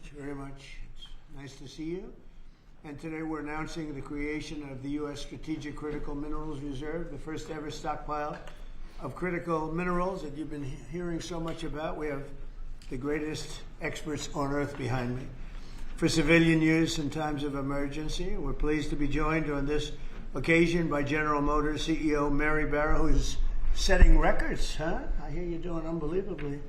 very much. It's nice to see you. And today we're announcing the creation of the U.S. Strategic Critical Minerals Reserve, the first ever stockpile of critical minerals that you've been hearing so much about. We have the greatest experts on earth behind me for civilian use in times of emergency. We're pleased to be joined on this occasion by General Motors CEO Mary Barra, who's setting records, huh? I hear you're doing unbelievably.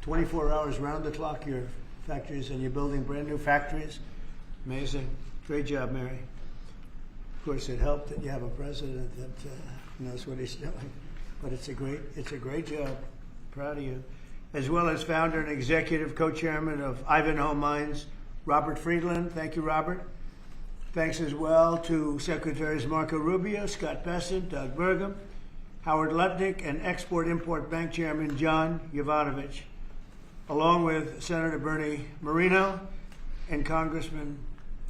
24 hours round the clock, your factories, and you're building brand new factories. Amazing. Great job, Mary. Of course, it helped that you have a president that knows what he's doing. But it's a great job. Proud of you. As well as founder and executive co-chairman of Ivanhoe Mines, Robert Friedland. Thank you, Robert. Thanks as well to Secretaries Marco Rubio, Scott Bessent, Doug Burgum, Howard Lutnick, and Export-Import Bank Chairman John Yovanovitch, along with Senator Bernie Moreno and Congressman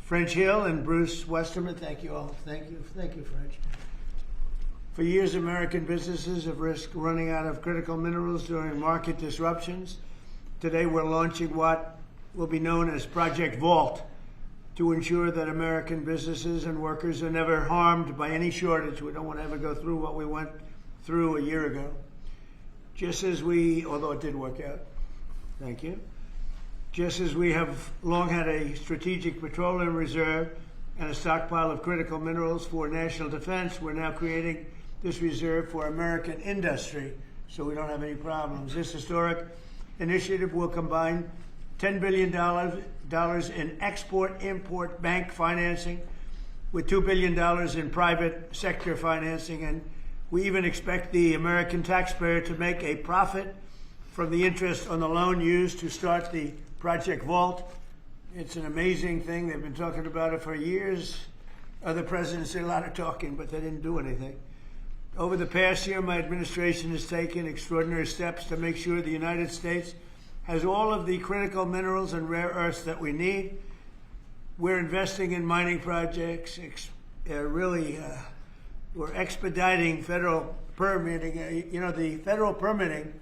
French Hill and Bruce Westerman. Thank you all. Thank you, French. For years, American businesses have risked running out of critical minerals during market disruptions. Today, we're launching what will be known as Project Vault to ensure that American businesses and workers are never harmed by any shortage. We don't want to ever go through what we went through a year ago. Just as we, although it did work out, thank you. Just as we have long had a strategic petroleum reserve and a stockpile of critical minerals for national defense, we're now creating this reserve for American industry so we don't have any problems. This historic initiative will combine $10 billion in export-import bank financing with $2 billion in private sector financing, and we even expect the American taxpayer to make a profit from the interest on the loan used to start the Project Vault. It's an amazing thing. They've been talking about it for years. Other presidents did a lot of talking, but they didn't do anything. Over the past year, my administration has taken extraordinary steps to make sure the United States has all of the critical minerals and rare earths that we need. We're investing in mining projects, we're expediting federal permitting. The federal permitting,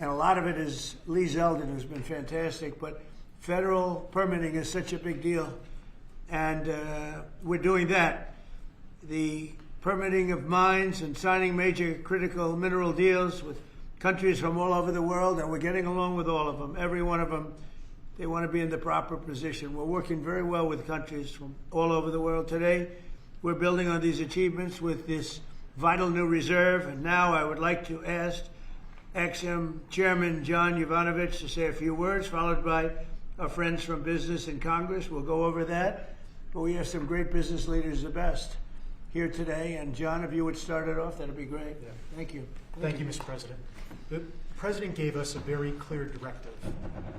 and a lot of it is Lee Zeldin, who's been fantastic, but federal permitting is such a big deal. And we're doing that. The permitting of mines and signing major critical mineral deals with countries from all over the world, and we're getting along with all of them. Every one of them, they want to be in the proper position. We're working very well with countries from all over the world. Today, we're building on these achievements with this vital new reserve. And now I would like to ask EXIM Chairman John Yovanovitch to say a few words, followed by our friends from business and Congress. We'll go over that. But we have some great business leaders, the best, here today. And John, if you would start it off, that'd be great. Yeah. Thank you. Thank you, Mr. President. The President gave us a very clear directive.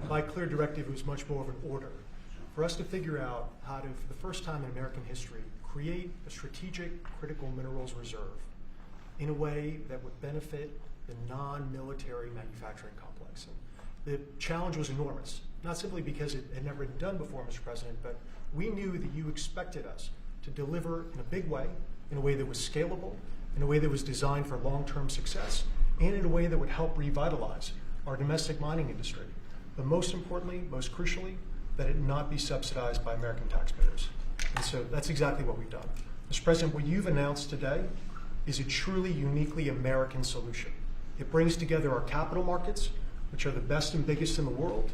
By clear directive, it was much more of an order for us to figure out how to, for the first time in American history, create a strategic critical minerals reserve in a way that would benefit the non-military manufacturing complex. And the challenge was enormous, not simply because it had never been done before, Mr. President, but we knew that you expected us to deliver in a big way, in a way that was scalable, in a way that was designed for long-term success, and in a way that would help revitalize our domestic mining industry. But most importantly, most crucially, that it not be subsidized by American taxpayers. And so that's exactly what we've done. Mr. President, what you've announced today is a truly uniquely American solution. It brings together our capital markets, which are the best and biggest in the world,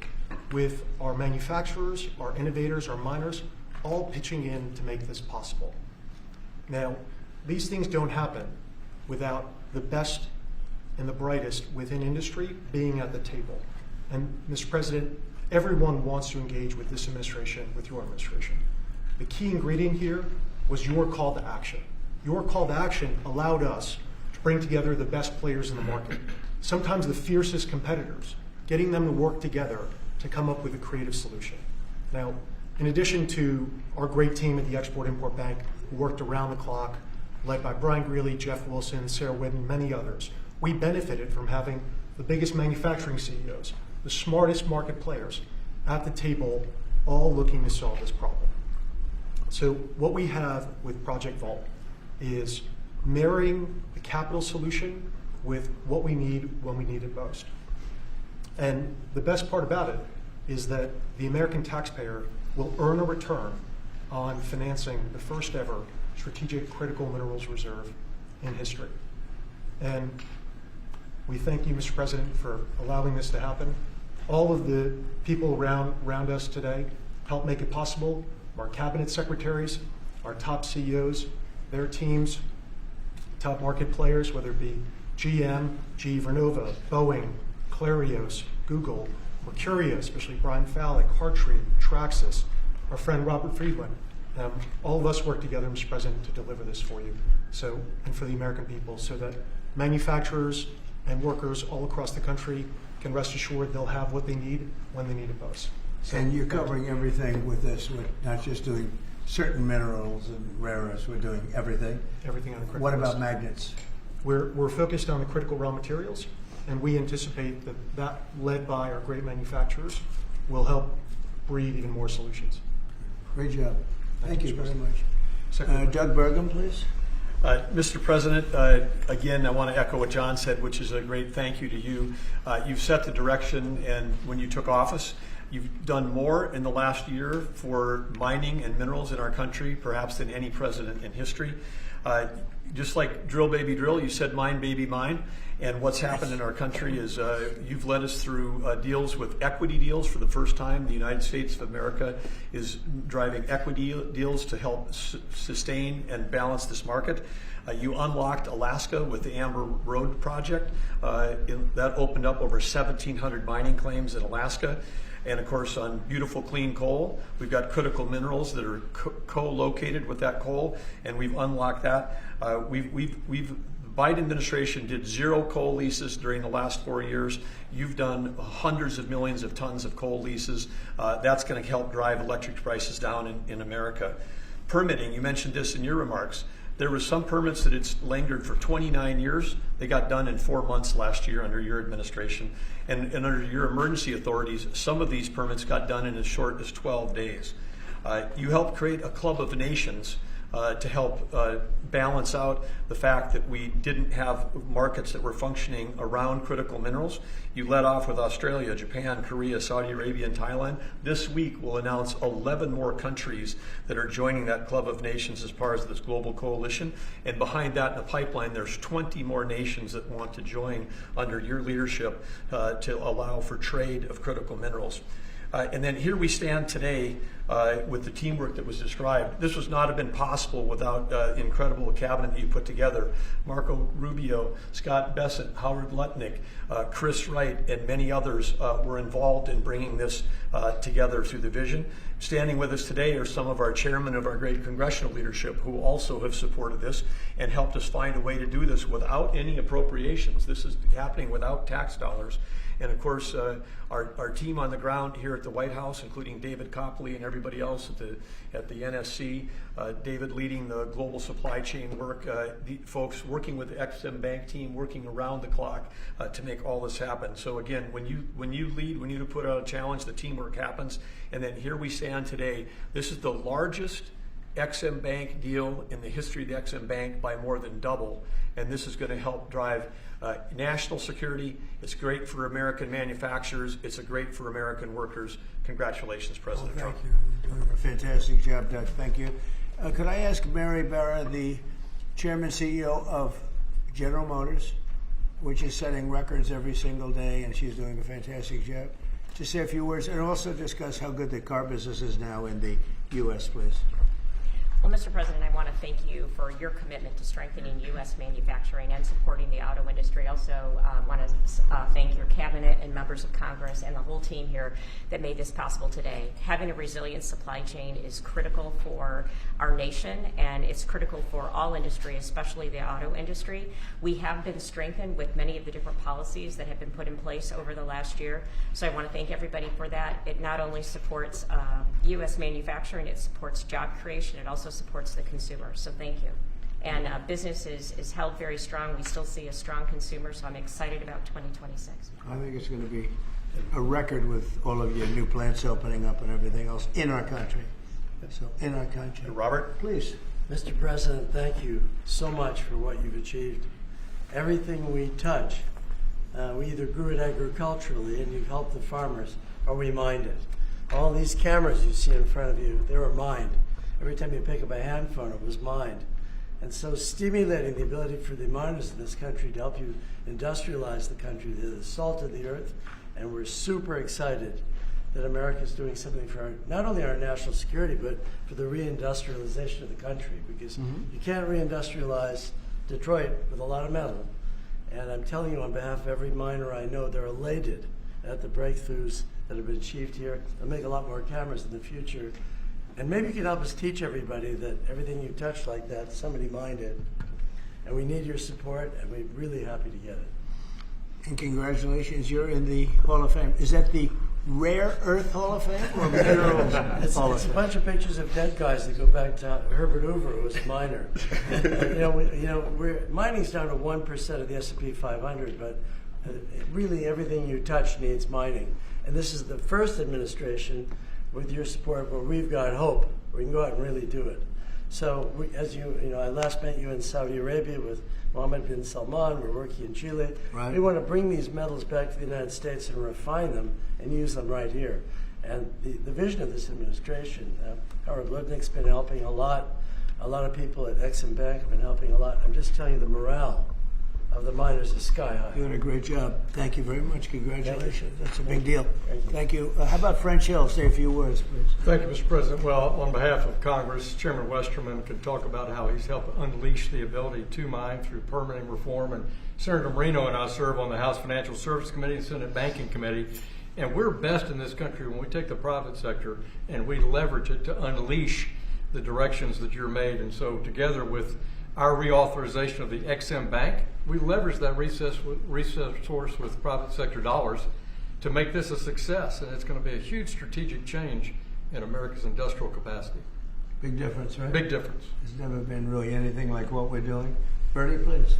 with our manufacturers, our innovators, our miners, all pitching in to make this possible. Now, these things don't happen without the best and the brightest within industry being at the table. And Mr. President, everyone wants to engage with this administration, with your administration. The key ingredient here was your call to action. Your call to action allowed us to bring together the best players in the market, sometimes the fiercest competitors, getting them to work together to come up with a creative solution. Now, in addition to our great team at the Export-Import Bank, who worked around the clock, led by Brian Greeley, Jeff Wilson, Sarah Whitten, many others, we benefited from having the biggest manufacturing CEOs, the smartest market players at the table, all looking to solve this problem. So what we have with Project Vault is marrying the capital solution with what we need when we need it most. And the best part about it is that the American taxpayer will earn a return on financing the first ever strategic critical minerals reserve in history. And we thank you, Mr. President, for allowing this to happen. All of the people around us today help make it possible. Our cabinet secretaries, our top CEOs, their teams, top market players, whether it be GM, GE Vernova, Boeing, Clarios, Google, Mercuria, especially Brian Fallick, Hartree, Traxxas, our friend Robert Friedland. All of us work together, Mr. President, to deliver this for you, and for the American people, so that manufacturers and workers all across the country can rest assured they'll have what they need when they need it most. So, And you're covering everything with this. We're not just doing certain minerals and rare earths. We're doing everything. everything on the critical What list. about magnets? We're focused on the critical raw materials, and we anticipate that led by our great manufacturers, will help breed even more solutions. Great job. Thank you Mr. very President. much. Secretary. Doug Burgum, please. Mr. President, again, I want to echo what John said, which is a great thank you to you. You've set the direction, and when you took office, you've done more in the last year for mining and minerals in our country, perhaps than any president in history. Just like drill, baby, drill, you said mine, baby, mine. And what's happened in our country is you've led us through deals with equity deals for the first time. The United States of America is driving equity deals to help sustain and balance this market. You unlocked Alaska with the Amber Road project. That opened up over 1,700 mining claims in Alaska. And of course, on beautiful clean coal, we've got critical minerals that are co-located with that coal, and we've unlocked that. The Biden administration did 0 coal leases during the last 4 years. You've done hundreds of millions of tons of coal leases. That's going to help drive electric prices down in America. Permitting, you mentioned this in your remarks. There were some permits that had lingered for 29 years. They got done in 4 months last year under your administration. And under your emergency authorities, some of these permits got done in as short as 12 days. You helped create a club of nations to help balance out the fact that we didn't have markets that were functioning around critical minerals. You led off with Australia, Japan, Korea, Saudi Arabia, and Thailand. This week we'll announce 11 more countries that are joining that club of nations as part of this global coalition. And behind that in the pipeline, there's 20 more nations that want to join under your leadership to allow for trade of critical minerals. And then here we stand today with the teamwork that was described. This would not have been possible without the incredible cabinet that you put together. Marco Rubio, Scott Bessent, Howard Lutnick, Chris Wright, and many others were involved in bringing this together through the vision. Standing with us today are some of our chairmen of our great congressional leadership who also have supported this and helped us find a way to do this without any appropriations. This is happening without tax dollars. And of course, our team on the ground here at the White House, including David Copley and everybody else at the NSC, David leading the global supply chain work, the folks working with the Ex-Im Bank team, working around the clock to make all this happen. So again, when you lead, when you put out a challenge, the teamwork happens. And then here we stand today. This is the largest Ex-Im Bank deal in the history of the Ex-Im Bank by more than double. And this is going to help drive national security. It's great for American manufacturers. It's great for American workers. Congratulations, President Thank Trump. you. You're doing a fantastic job, Doug. Thank you. Could I ask Mary Barra, the Chairman CEO of General Motors, which is setting records every single day, and she's doing a fantastic job, to say a few words and also discuss how good the car business is now in the U.S., please. Well, Mr. President, I want to thank you for your commitment to strengthening U.S. manufacturing and supporting the auto industry. Also want to thank your cabinet and members of Congress and the whole team here that made this possible today. Having a resilient supply chain is critical for our nation, and it's critical for all industry, especially the auto industry. We have been strengthened with many of the different policies that have been put in place over the last year. So I want to thank everybody for that. It not only supports U.S. manufacturing, it supports job creation, it also supports the consumer. So thank you. And business is held very strong. We still see a strong consumer, so I'm excited about 2026. I think it's going to be a record with all of your new plants opening up and everything else in our country. So in our country. Robert? Please. Mr. President, thank you so much for what you've achieved. Everything we touch We either grew it agriculturally and you helped the farmers, or we mined it. All these cameras you see in front of you, they were mined. Every time you pick up a hand phone, it was mined. And so stimulating the ability for the miners in this country to help you industrialize the country, they're the salt of the earth, and we're super excited that America is doing something for not only our national security, but for the reindustrialization of the country, because you can't reindustrialize Detroit with a lot of metal. And I'm telling you on behalf of every miner I know, they're elated at the breakthroughs that have been achieved here. They'll make a lot more cameras in the future. And maybe you can help us teach everybody that everything you touch like that, somebody mined it. And we need your support, and we're really happy to get it. And congratulations, you're in the Hall of Fame. Is that the Rare Earth Hall of Fame or Minerals Hall of It's a Fame? bunch of pictures of dead guys that go back to Herbert Hoover, who was a miner. Mining's down to 1% of the S&P 500, but really everything you touch needs mining. And this is the first administration, with your support, where we've got hope. We can go out and really do it. So, I last met you in Saudi Arabia with Mohammed bin Salman. We're working in Chile. Right. We want to bring these metals back to the United States and refine them and use them right here. And the vision of this administration, Howard Lutnick's been helping a lot. A lot of people at Exim Bank have been helping a lot. I'm just telling you, the morale of the miners is sky high. You're doing a great job. Thank you very much. Congratulations. That's a big deal. Thank you. Thank you. How about French Hill? Say a few words, please. Thank you, Mr. President. Well, on behalf of Congress, Chairman Westerman can talk about how he's helped unleash the ability to mine through permitting reform. And Senator Marino and I serve on the House Financial Services Committee and Senate Banking Committee. And we're best in this country when we take the private sector and we leverage it to unleash the directions that you're made. And so together with our reauthorization of the Exim Bank, we leverage that resource with private sector dollars to make this a success, and it's going to be a huge strategic change in America's industrial capacity. Big difference, right? Big difference. There's never been really anything like what we're doing. Bernie, please.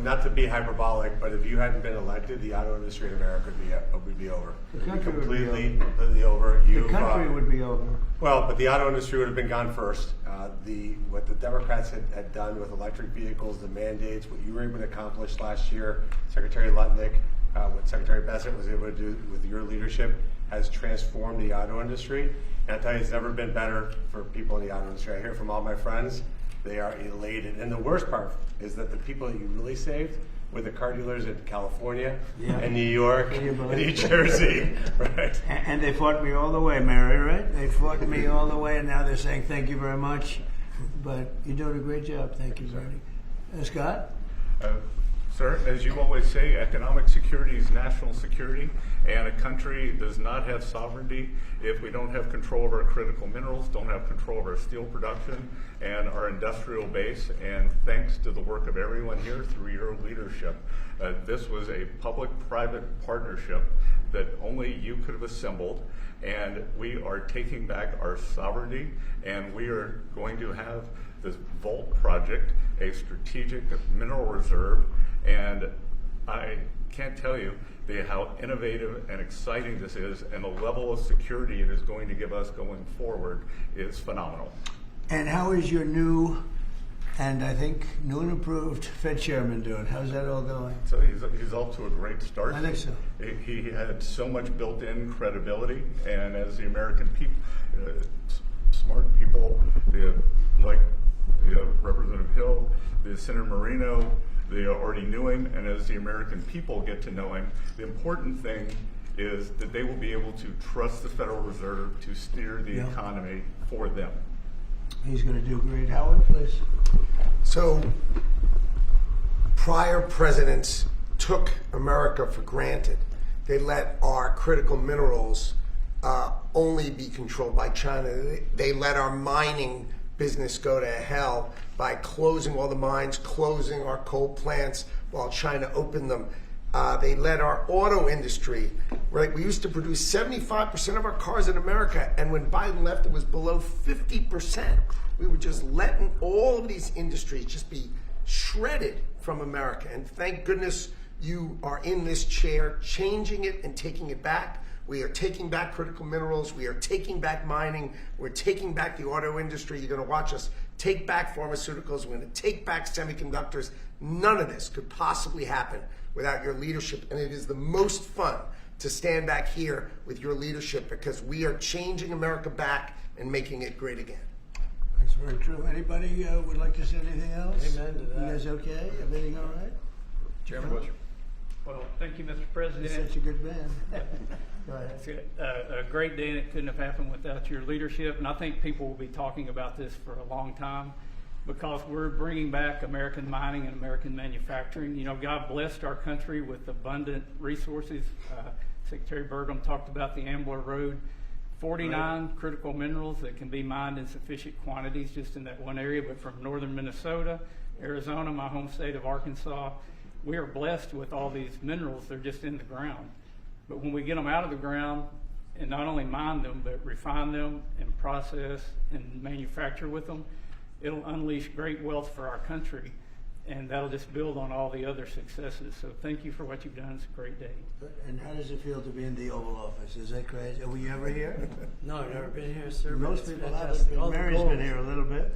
Not to be hyperbolic, but if you hadn't been elected, the auto industry in America would be over. The country would be completely over. The country would be over. Well, but the auto industry would have been gone first. What the Democrats had done with electric vehicles, the mandates, what you were able to accomplish last year, Secretary Lutnick, what Secretary Bessent was able to do with your leadership has transformed the auto industry. And I tell you, it's never been better for people in the auto industry. I hear from all my friends, they are elated. And the worst part is that the people that you really saved were the car dealers in California and New York and New Jersey, right? And they fought me all the way, Mary, right? They fought me all the way, and now they're saying thank you very much. But you're doing a great job. Thank you, Bernie. Scott? Sir, as you always say, economic security is national security, and a country does not have sovereignty if we don't have control of our critical minerals, don't have control of our steel production and our industrial base. And thanks to the work of everyone here through your leadership, this was a public-private partnership that only you could have assembled, and we are taking back our sovereignty, and we are going to have this Vault project, a strategic mineral reserve. And I can't tell you how innovative and exciting this is, and the level of security it is going to give us going forward is phenomenal. And how is your new, and I think new and improved Fed chairman doing? How's that all going? So he's off to a great start. I think so. He had so much built-in credibility, and as the American people, smart people, like Representative Hill, the Senator Marino, they already knew him, and as the American people get to know him, the important thing is that they will be able to trust the Federal Reserve to steer the economy for them. He's going to do great. Howard, please. So, prior presidents took America for granted. They let our critical minerals only be controlled by China. They let our mining business go to hell by closing all the mines, closing our coal plants while China opened them. They let our auto industry, right? We used to produce 75% of our cars in America, and when Biden left, it was below 50%. We were just letting all of these industries just be shredded from America. And thank goodness you are in this chair, changing it and taking it back. We are taking back critical minerals. We are taking back mining. We're taking back the auto industry. You're going to watch us take back pharmaceuticals. We're going to take back semiconductors. None of this could possibly happen without your leadership. And it is the most fun to stand back here with your leadership because we are changing America back and making it great again. That's very true. Anybody would like to say anything else? Amen to that. You guys okay? Everything all right? Chairman? Well, thank you, Mr. You're President. such a good man. Go ahead. It's a great day, and it couldn't have happened without your leadership. And I think people will be talking about this for a long time because we're bringing back American mining and American manufacturing. You know, God blessed our country with abundant resources. Secretary Burgum talked about the Ambler Road. 49 critical minerals that can be mined in sufficient quantities just in that one area, but from northern Minnesota, Arizona, my home state of Arkansas, we are blessed with all these minerals. They're just in the ground. But when we get them out of the ground and not only mine them, but refine them and process and manufacture with them, it'll unleash great wealth for our country. And that'll just build on all the other successes. So thank you for what you've done. It's a great day. And how does it feel to be in the Oval Office? Is that crazy? Are we ever here? No, I've never been here, sir. but Most it's people fantastic. haven't. All the Mary's gold. been here a little bit,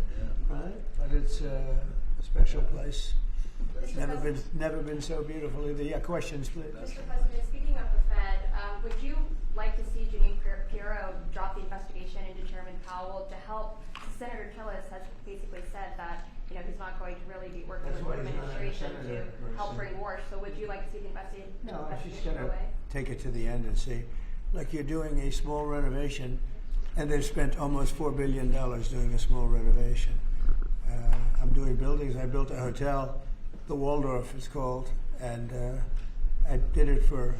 right? But it's a special place. Never been so beautiful either. Yeah, questions, please. Mr. President, speaking of the Fed, would you like to see Jeanine Pirro drop the investigation into Chairman Powell to help? Senator Tillis has basically said that he's not going to really be working That's with why the he's not a administration senator to help person. bring war. So would you like to see the investigation No, she's go going to away? take it to the end and see. Like you're doing a small renovation, and they've spent almost $4 billion doing a small renovation. I'm doing buildings. I built a hotel, the Waldorf it's called, and I did it for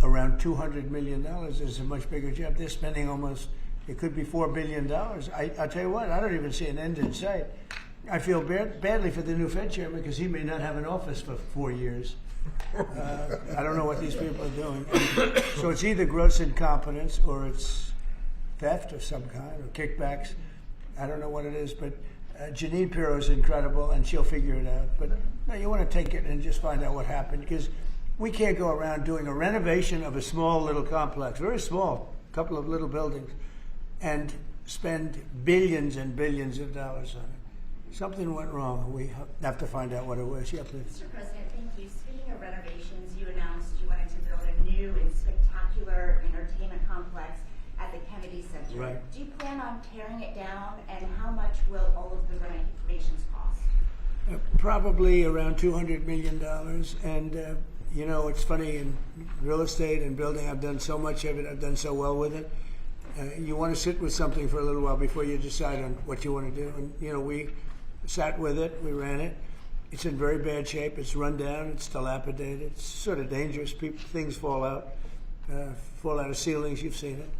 around $200 million. It's a much bigger job. They're spending almost, it could be $4 billion. I tell you what, I don't even see an end in sight. I feel badly for the new Fed chairman because he may not have an office for 4 years. I don't know what these people are doing. So it's either gross incompetence or it's theft of some kind or kickbacks. I don't know what it is, but Jeanine Pirro is incredible and she'll figure it out. But no, you want to take it and just find out what happened because we can't go around doing a renovation of a small little complex, very small, couple of little buildings, and spend billions and billions of dollars on it. Something went wrong. We have to find out what it was. Yeah, please. Mr. President, thank you. Speaking of renovations, you announced you wanted to build a new and spectacular entertainment complex at the Kennedy Center. Right. Do you plan on tearing it down, and how much will all of the renovations cost? Probably around $200 million. And, it's funny, in real estate and building, I've done so much of it. I've done so well with it. You want to sit with something for a little while before you decide on what you want to do. And, we sat with it. We ran it. It's in very bad shape. It's run down. It's dilapidated. It's sort of dangerous. Things fall out of ceilings. You've seen it.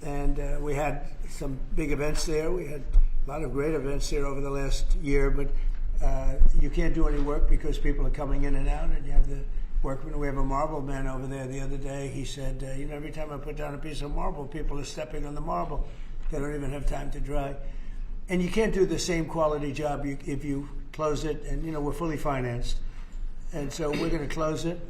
And we had some big events there. We had a lot of great events there over the last year. But you can't do any work because people are coming in and out. And you have the workmen. We have a marble man over there the other day. He said, every time I put down a piece of marble, people are stepping on the marble. They don't even have time to dry. And you can't do the same quality job if you close it. And, we're fully financed. And so we're going to close it.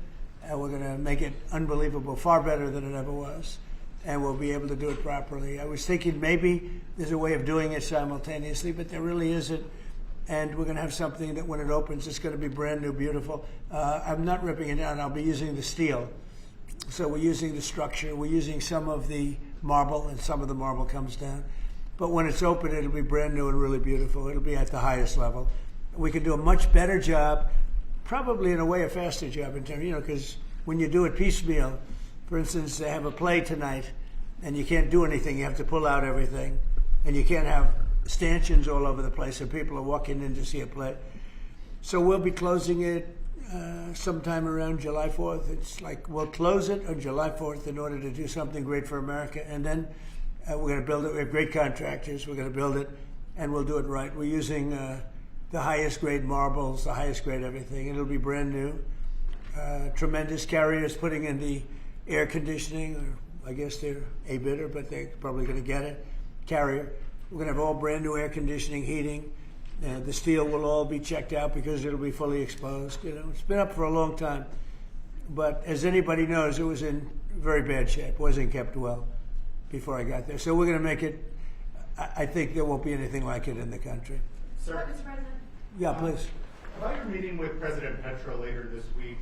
And we're going to make it unbelievable, far better than it ever was. And we'll be able to do it properly. I was thinking maybe there's a way of doing it simultaneously, but there really isn't. And we're going to have something that when it opens, it's going to be brand new, beautiful. I'm not ripping it down. I'll be using the steel. So we're using the structure. We're using some of the marble, and some of the marble comes down. But when it's open, it'll be brand new and really beautiful. It'll be at the highest level. We can do a much better job, probably in a way a faster job in terms, because when you do it piecemeal, for instance, they have a play tonight, and you can't do anything. You have to pull out everything, and you can't have stanchions all over the place, and people are walking in to see a play. So we'll be closing it sometime around July 4th. It's like we'll close it on July 4th in order to do something great for America, and then we're going to build it. We have great contractors. We're going to build it, and we'll do it right. We're using the highest grade marbles, the highest grade everything. It'll be brand new. Tremendous carriers putting in the air conditioning, or I guess they're a bidder, but they're probably going to get it. Carrier. We're going to have all brand new air conditioning, heating. The steel will all be checked out because it'll be fully exposed. It's been up for a long time. But as anybody knows, it was in very bad shape. Wasn't kept well before I got there. So we're going to make it, I think there won't be anything like it in the country. Mr. President? Yeah, please. About your meeting with President Petro later this week,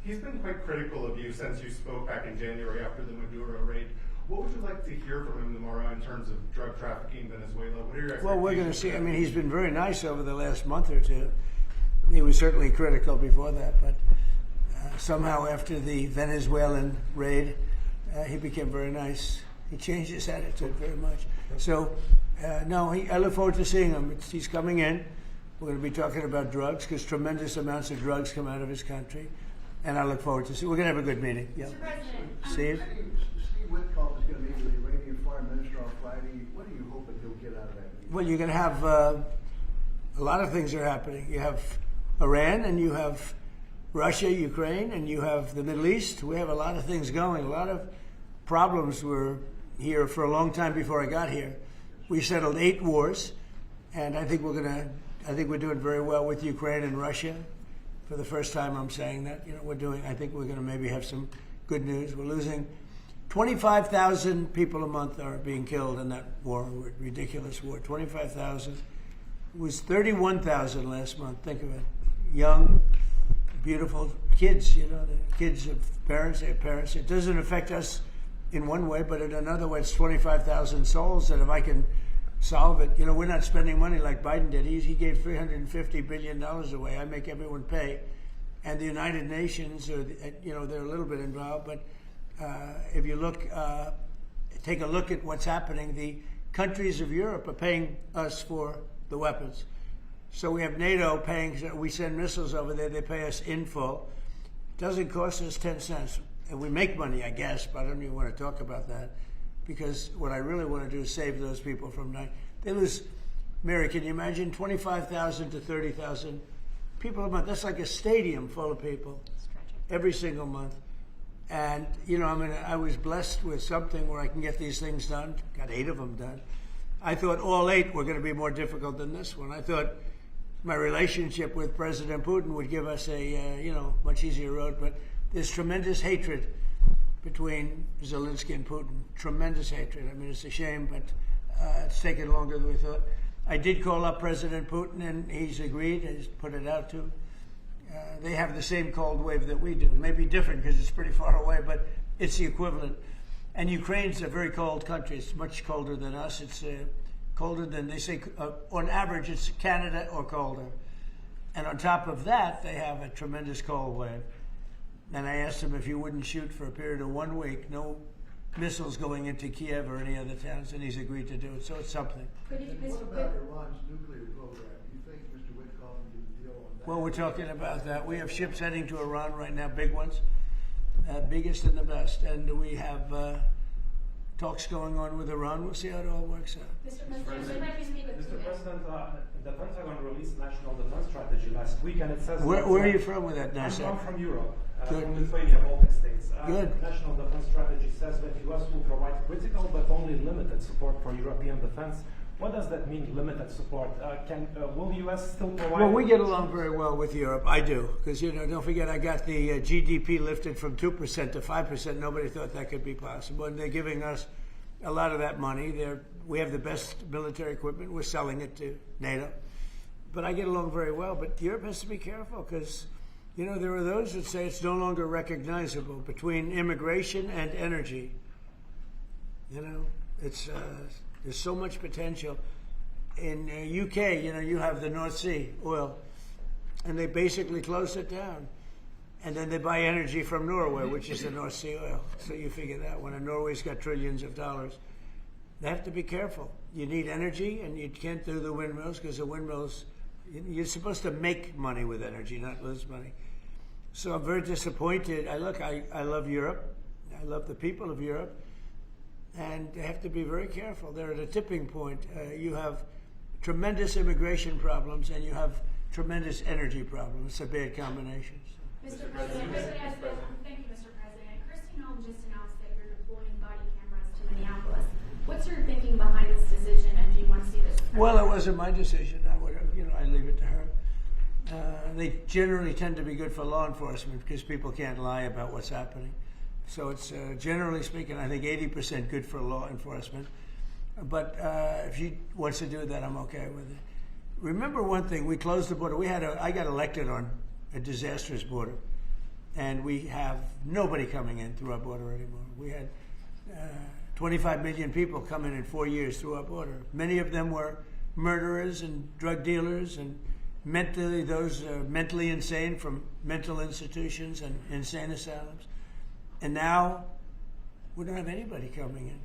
He's been quite critical of you since you spoke back in January after the Maduro raid. What would you like to hear from him tomorrow in terms of drug trafficking in Venezuela? What are your expectations? Well, we're going to see. I mean, he's been very nice over the last month or two. He was certainly critical before that, but somehow after the Venezuelan raid, he became very nice. He changed his attitude very much. So, no, I look forward to seeing him. He's coming in. We're going to be talking about drugs because tremendous amounts of drugs come out of his country. And I look forward to seeing. We're going to have a good meeting. Yeah. Mr. President, Steve? Steve Witkoff is going to meet with the Iranian Foreign Minister on Friday. What are you hoping he'll get out of that meeting? Well, you're going to have a lot of things are happening. You have Iran, and you have Russia, Ukraine, and you have the Middle East. We have a lot of things going. A lot of problems were here for a long time before I got here. We settled 8 wars, and I think we're doing very well with Ukraine and Russia. For the first time, I'm saying that. I think we're going to maybe have some good news. We're losing 25,000 people a month are being killed in that war, ridiculous war. 25,000. It was 31,000 last month. Think of it. Young, beautiful kids, the kids of parents, their parents. It doesn't affect us in one way, but in another way, it's 25,000 souls that if I can solve it, we're not spending money like Biden did. He gave $350 billion away. I make everyone pay. And the United Nations, they're a little bit involved, but if you take a look at what's happening, the countries of Europe are paying us for the weapons. So we have NATO paying, we send missiles over there, they pay us in full. It doesn't cost us 10 cents. And we make money, I guess, but I don't even want to talk about that. Because what I really want to do is save those people from dying. They lose, Mary, can you imagine 25,000 to 30,000 people a month? That's like a stadium full of people every single month. And, I was blessed with something where I can get these things done. Got 8 of them done. I thought all 8 were going to be more difficult than this one. I thought my relationship with President Putin would give us a, much easier road. But there's tremendous hatred between Zelensky and Putin. Tremendous hatred. I mean, it's a shame, but it's taken longer than we thought. I did call up President Putin, and he's agreed. He's put it out to. They have the same cold wave that we do. Maybe different because it's pretty far away, but it's the equivalent. And Ukraine's a very cold country. It's much colder than us. It's colder than, they say, on average, it's Canada or colder. And on top of that, they have a tremendous cold wave. And I asked him if he wouldn't shoot for a period of 1 week, no missiles going into Kiev or any other towns, and he's agreed to do it. So it's something. What about Iran's nuclear program? Do you think Mr. Witkoff can deal on that? Well, we're talking about that. We have ships heading to Iran right now, big ones, biggest and the best. And we have talks going on with Iran. We'll see how it all works out. Mr. President, I'd like to speak with Mr. President, the Pentagon released National Defense Strategy last week, and it says... Where are you from with that nice I'm from Europe, Good. from Lithuania, Baltic states. Good. National Defense Strategy says that the U.S. will provide critical but only limited support for European defense. What does that mean, limited support? Will the U.S. still provide... Well, we get along very well with Europe. I do. Because, don't forget, I got the GDP lifted from 2% to 5%. Nobody thought that could be possible. And they're giving us a lot of that money. We have the best military equipment. We're selling it to NATO. But I get along very well. But Europe has to be careful because, there are those that say it's no longer recognizable between immigration and energy. It's there's so much potential. In UK, you have the North Sea oil, and they basically close it down. And then they buy energy from Norway, which is the North Sea oil. So you figure that one. And Norway's got trillions of dollars. They have to be careful. You need energy, and you can't do the windmills because the windmills, you're supposed to make money with energy, not lose money. So I'm very disappointed. I love Europe. I love the people of Europe. And they have to be very careful. They're at a tipping point. You have tremendous immigration problems, and you have tremendous energy problems. It's a bad combination. Mr. President, thank you, Mr. President. Kristi Noem just announced that you're deploying body cameras to Minneapolis. What's your thinking behind this decision, and do you want to see this? Well, it wasn't my decision. I leave it to her. They generally tend to be good for law enforcement because people can't lie about what's happening. So it's generally speaking, I think 80% good for law enforcement. But if she wants to do that, I'm okay with it. Remember one thing: we closed the border. I got elected on a disastrous border. and we have nobody coming in through our border anymore. We had 25 million people come in 4 years through our border. Many of them were murderers and drug dealers and those mentally insane from mental institutions and insane asylums. And now we don't have anybody coming in.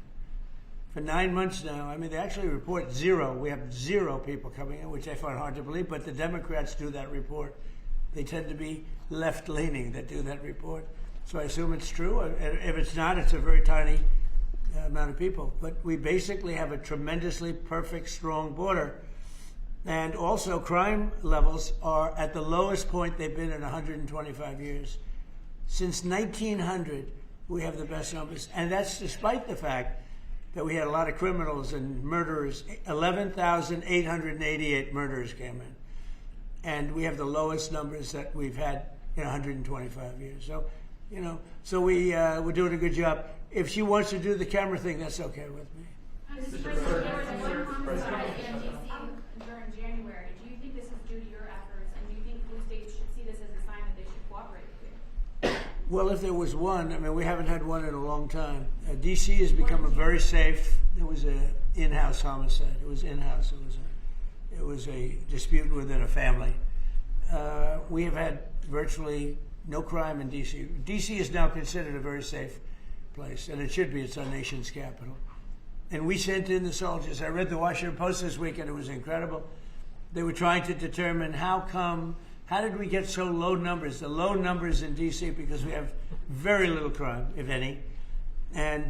For 9 months now, I mean, they actually report zero. We have 0 people coming in, which I find hard to believe, but the Democrats do that report. They tend to be left-leaning that do that report. So I assume it's true. If it's not, it's a very tiny amount of people. But we basically have a tremendously perfect, strong border. And also, crime levels are at the lowest point they've been in 125 years. Since 1900, we have the best numbers. And that's despite the fact that we had a lot of criminals and murderers. 11,888 murderers came in. And we have the lowest numbers that we've had in 125 years. So, we're doing a good job. If she wants to do the camera thing, that's okay with me. Mr. President, there was one homicide in D.C. during January. Do you think this is due to your efforts, and do you think blue states should see this as a sign that they should cooperate with you? Well, if there was one, I mean, we haven't had one in a long time. D.C. has become a very safe. There was an in-house homicide. It was in-house. It was a dispute within a family. We have had virtually no crime in D.C. D.C. is now considered a very safe place, and it should be. It's our nation's capital. And we sent in the soldiers. I read the Washington Post this week, and it was incredible. They were trying to determine how did we get so low numbers? The low numbers in D.C. because we have very little crime, if any. And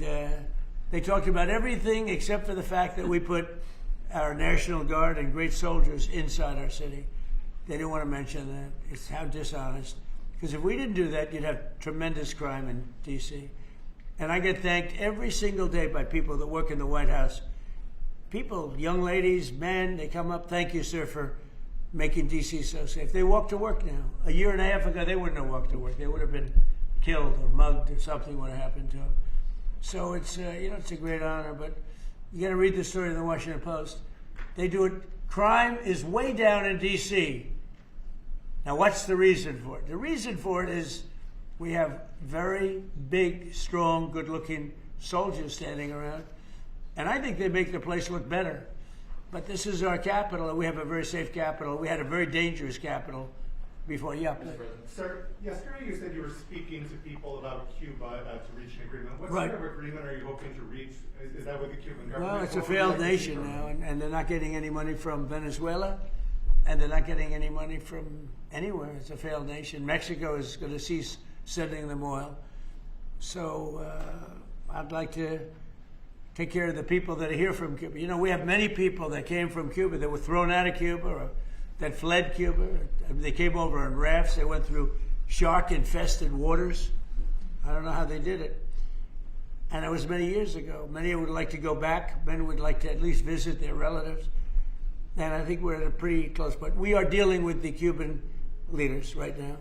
they talked about everything except for the fact that we put our National Guard and great soldiers inside our city. They didn't want to mention that. It's how dishonest. Because if we didn't do that, you'd have tremendous crime in D.C. And I get thanked every single day by people that work in the White House. People, young ladies, men, they come up, thank you, sir, for making D.C. so safe. They walk to work now. A year and a half ago, they wouldn't have walked to work. They would have been killed or mugged or something would have happened to them. So it's, it's a great honor, but you got to read the story in the Washington Post. They do it. Crime is way down in D.C. Now, what's the reason for it? The reason for it is we have very big, strong, good-looking soldiers standing around. And I think they make the place look better. But this is our capital, and we have a very safe capital. We had a very dangerous capital before. Yeah. Sir, yesterday you said you were speaking to people about Cuba to reach an agreement. What Right. sort of agreement are you hoping to reach? Is that with the Cuban government? Well, it's a What would you failed like to see nation from now, it? and they're not getting any money from Venezuela, and they're not getting any money from anywhere. It's a failed nation. Mexico is going to cease sending them oil. So I'd like to take care of the people that are here from Cuba. You know, we have many people that came from Cuba that were thrown out of Cuba or that fled Cuba. They came over on rafts. They went through shark-infested waters. I don't know how they did it. And it was many years ago. Many would like to go back. Many would like to at least visit their relatives. And I think we're at a pretty close point. We are dealing with the Cuban leaders right now.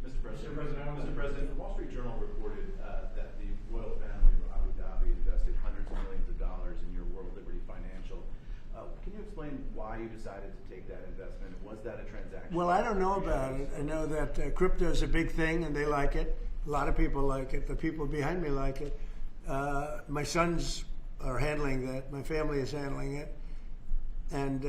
Mr. President, the Wall Street Journal reported that the royal family of Abu Dhabi invested hundreds of millions of dollars in your World Liberty Financial. Can you explain why you decided to take that investment? Was that a transaction? Well, I don't know about it. I know that crypto is a big thing, and they like it. A lot of people like it. The people behind me like it. My sons are handling that. My family is handling it. And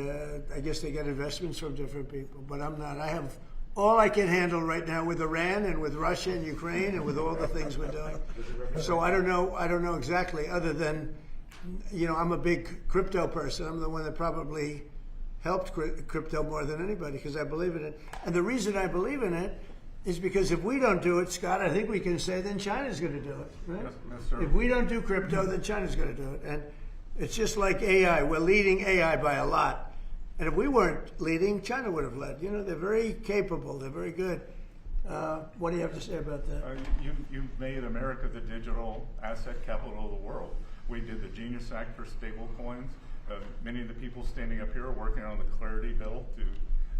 I guess they get investments from different people. But I'm not. I have all I can handle right now with Iran and with Russia and Ukraine and with all the things we're doing. So I don't know exactly, other than, I'm a big crypto person. I'm the one that probably helped crypto more than anybody because I believe in it. And the reason I believe in it is because if we don't do it, Scott, I think we can say then China's going to do it, right? Yes, sir. If we don't do crypto, then China's going to do it. And it's just like AI. We're leading AI by a lot. And if we weren't leading, China would have led. They're very capable. They're very good. What do you have to say about that? You made America the digital asset capital of the world. We did the Genius Act for stable coins. Many of the people standing up here are working on the Clarity Bill to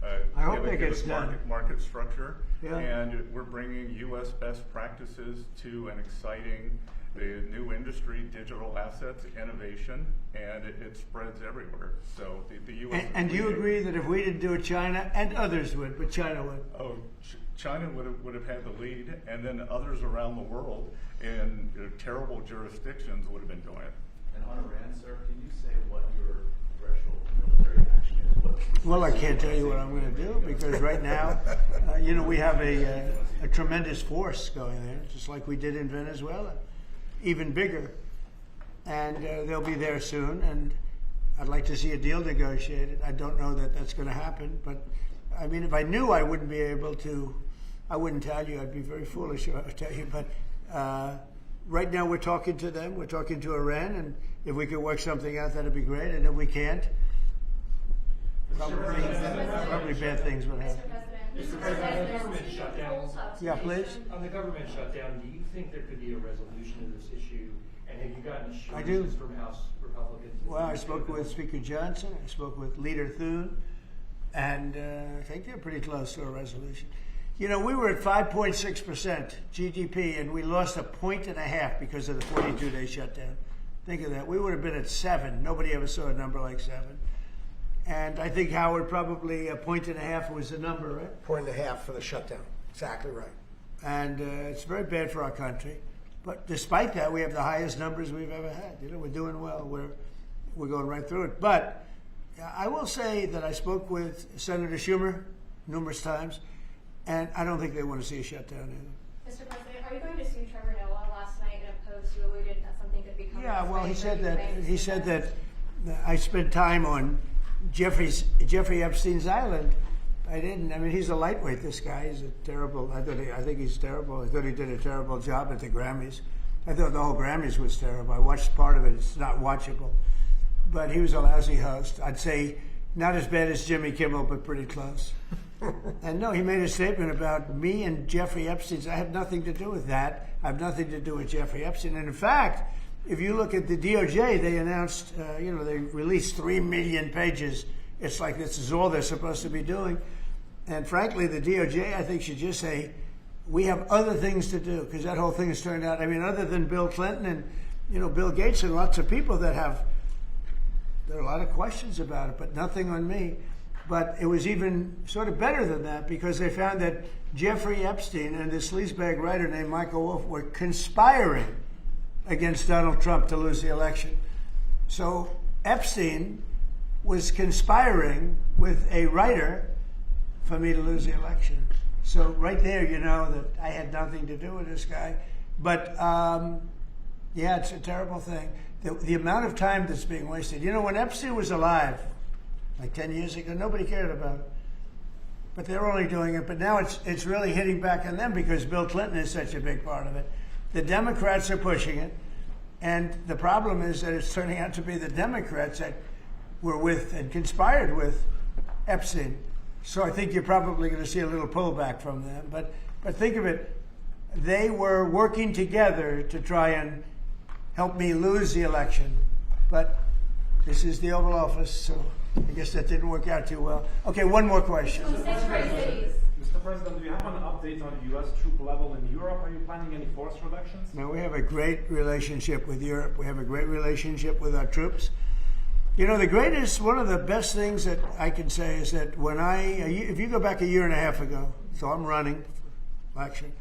I hope give that gets us done. market structure. Yeah. And we're bringing U.S. best practices to an exciting new industry, digital assets, innovation, and it spreads everywhere. So the U.S. And do you agree that if we didn't do it, China and others would, but China would? Oh, China would have had the lead, and then others around the world in terrible jurisdictions would have been doing it. And on Iran, sir, can you say what your threshold military action is? Well, I can't tell you what I'm going to do because right now, we have a tremendous force going there, just like we did in Venezuela, even bigger. And they'll be there soon, and I'd like to see a deal negotiated. I don't know that that's going to happen, but I mean, if I knew I wouldn't be able to, I wouldn't tell you. I'd be very foolish if I would tell you. But right now we're talking to them. We're talking to Iran, and if we could work something out, that'd be great. And if we can't, probably bad things will happen. Mr. President, on the government shutdown, Yeah, please. on the government shutdown, do you think there could be a resolution of this issue? And have you gotten I do. assurances from House Republicans? Well, I spoke with Speaker Johnson. I spoke with Leader Thune, and I think they're pretty close to a resolution. You know, we were at 5.6% GDP, and we lost 1.5 points because of the 42-day shutdown. Think of that. We would have been at 7. Nobody ever saw a number like 7. And I think, Howard, probably 1.5 points was the number, right? 1.5 for the shutdown. Exactly right. And it's very bad for our country. But despite that, we have the highest numbers we've ever had. You know, we're doing well. We're going right through it. But I will say that I spoke with Senator Schumer numerous times, and I don't think they want to see a shutdown either. Mr. President, are you going to sue Trevor Noah? Last night in a post, you alluded that something could be coming. Yeah, well, he said that. Ukraine. He said that I spent time on Jeffrey Epstein's island. I didn't. I mean, he's a lightweight. This guy. He's a terrible. I think he's terrible. I thought he did a terrible job at the Grammys. I thought the whole Grammys was terrible. I watched part of it. It's not watchable. But he was a lousy host. I'd say not as bad as Jimmy Kimmel, but pretty close. And no, he made a statement about me and Jeffrey Epstein. I have nothing to do with that. I have nothing to do with Jeffrey Epstein. And in fact, if you look at the DOJ, they announced, they released 3 million pages. It's like this is all they're supposed to be doing. And frankly, the DOJ, I think, should just say, we have other things to do, because that whole thing has turned out, I mean, other than Bill Clinton and, Bill Gates and lots of people that there are a lot of questions about it, but nothing on me. But it was even sort of better than that, because they found that Jeffrey Epstein and this sleazebag writer named Michael Wolff were conspiring against Donald Trump to lose the election. So Epstein was conspiring with a writer for me to lose the election. So right there, you know that I had nothing to do with this guy. But yeah, it's a terrible thing. The amount of time that's being wasted. You know, when Epstein was alive, like 10 years ago, nobody cared about it. But they're only doing it. But now it's really hitting back on them because Bill Clinton is such a big part of it. The Democrats are pushing it. And the problem is that it's turning out to be the Democrats that were with and conspired with Epstein. So I think you're probably going to see a little pullback from them. But think of it, they were working together to try and help me lose the election. But this is the Oval Office, so I guess that didn't work out too well. Okay, one more question. Mr. President, do you have an update on U.S. troop level in Europe? Are you planning any force reductions? Now, we have a great relationship with Europe. We have a great relationship with our troops. You know, one of the best things that I can say is that if you go back 1.5 years ago, so I'm running for election,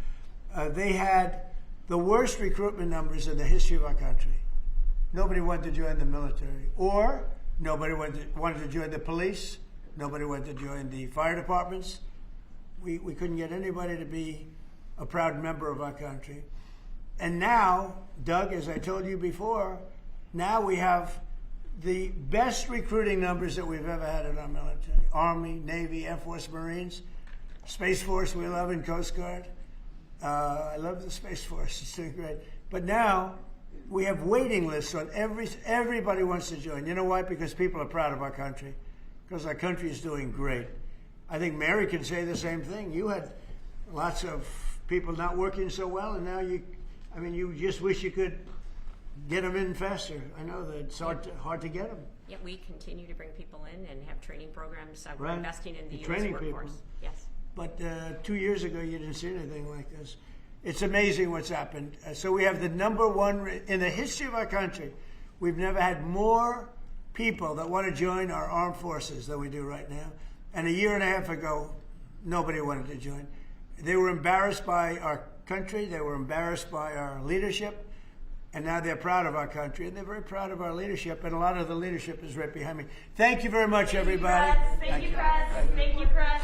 they had the worst recruitment numbers in the history of our country. Nobody wanted to join the military, or nobody wanted to join the police. Nobody wanted to join the fire departments. We couldn't get anybody to be a proud member of our country. And now, Doug, as I told you before, now we have the best recruiting numbers that we've ever had in our military. Army, Navy, Air Force, Marines, Space Force, we love, and Coast Guard. I love the Space Force, it's doing great. But now we have waiting lists on everybody wants to join. You know why? Because people are proud of our country. Because our country is doing great. I think Mary can say the same thing. You had lots of people not working so well, and now you just wish you could get them in faster. I know that it's hard to get them. yeah, we continue to bring people in and have training programs. We're Right. investing in the You're U.S. training workforce. people. Yes. But 2 years ago, you didn't see anything like this. It's amazing what's happened. So we have the number one in the history of our country. We've never had more people that want to join our armed forces than we do right now. And a year and a half ago, nobody wanted to join. They were embarrassed by our country. They were embarrassed by our leadership. And now they're proud of our country, and they're very proud of our leadership. And a lot of the leadership is right behind me. Thank you very much, everybody. Thank you, Chris. Thank you, Chris.